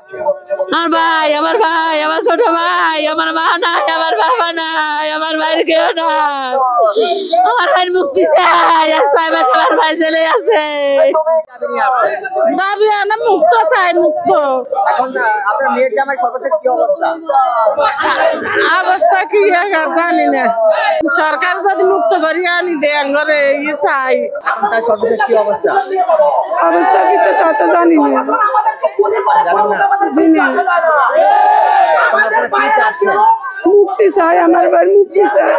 আমার ভাই, আমার ছোট ভাই, আমার মা নাই, আমার বাবা নাই, আমার ভাইয়ের কেউ নাই। আমার ভাই মুক্তি চাই, আমার ভাই জেলে আছে। দাবি আনা মুক্ত চাই, মুক্ত। আপনার মেয়ের জামাই সর্বশেষ কি অবস্থা? অবস্থা কি জানি না, সরকার যদি মুক্ত করিয়া আনি দেয় ঘরে চাই। তার সর্বশেষ কি অবস্থা? অবস্থা কি তা তো জানি না। মুক্তি চাই, আমার ভাই মুক্তি চাই।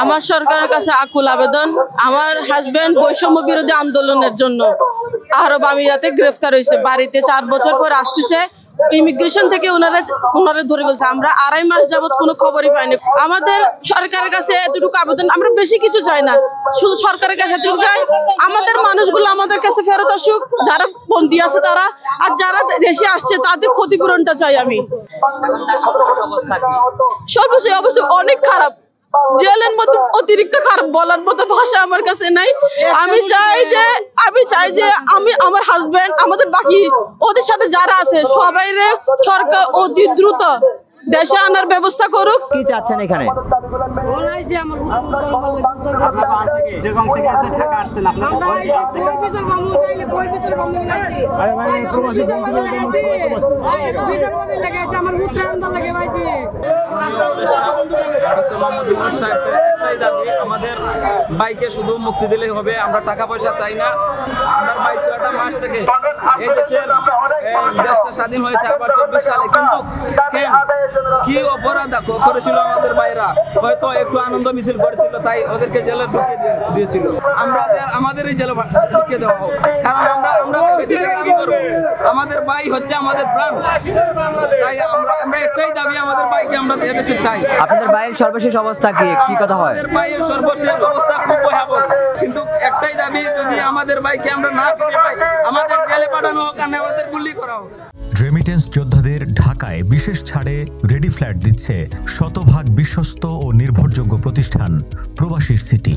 আমার সরকারের কাছে আকুল আবেদন, আমার হাজবেন্ড বৈষম্য বিরোধী আন্দোলনের জন্য আরব আমিরাতে গ্রেফতার হয়েছে। বাড়িতে 4 বছর পর আসতেছে, ইমিগ্রেশন থেকে ওনারা ধরে বলছে। আমরা 2.5 মাস যাবত কোনো খবরই পাইনি। আমাদের সরকারের কাছে এতটুকু আবেদন, আমরা বেশি কিছু চাই না, শুধু সরকারের কাছে এতটুকু চাই আমাদের মানুষগুলো আমাদের কাছে ফেরত আসুক, যারা বন্দী আছে তারা, আর যারা দেশে আসছে তাদের ক্ষতিপূরণটা চাই আমি। সর্বশেষ অবস্থা অনেক খারাপ, জেলের মধ্যে অতিরিক্ত খারাপ, বলার মতো ভাষা আমার কাছে নাই। আমি চাই যে আমি আমার হাজবেন্ড, আমাদের বাকি ওদের সাথে যারা আছে সবাই সরকার অতি দ্রুত দেশে আনার ব্যবস্থা করুক। কি চাচ্ছেন এখানে? আমাদের বাইকে শুধু মুক্তি দিলেই হবে, আমরা টাকা পয়সা চাই না। আমরা 22টা মাস থেকে এই দেশটা স্বাধীন হয়েছে আবার 24 সালে, কিন্তু কি অপরাধ করেছিল আমাদের ভাইরা? হয়তো একটু আনন্দ মিছিল করেছিল তাই ওদেরকে জেলে ঢুকিয়ে দিয়েছিল। আমাদের এই জেলে ঢুকিয়ে দেওয়া হোক, কারণ আমরা বেঁচে থেকে কি করবো? আমাদের ভাই হচ্ছে আমাদের প্রাণ, তাই আমরা একটাই দাবি, আমাদের ভাইকে আমরা এদেশে চাই। আপনাদের ভাইয়ের সর্বশেষ অবস্থা কি কথা হয়? আমাদের ভাইয়ের সর্বশেষ অবস্থা খুব ভয়াবহ, কিন্তু একটাই দাবি, যদি আমাদের ভাইকে আমরা না ফিরে পাই, আমাদের জেলে পাঠানো হোক আর আমাদের গুলি করা হোক। রেমিটেন্স যোদ্ধাদের ঢাকায় বিশেষ ছাড়ে রেডি ফ্ল্যাট দিচ্ছে শতভাগ বিশ্বস্ত ও নির্ভরযোগ্য প্রতিষ্ঠান প্রবাসীর সিটি।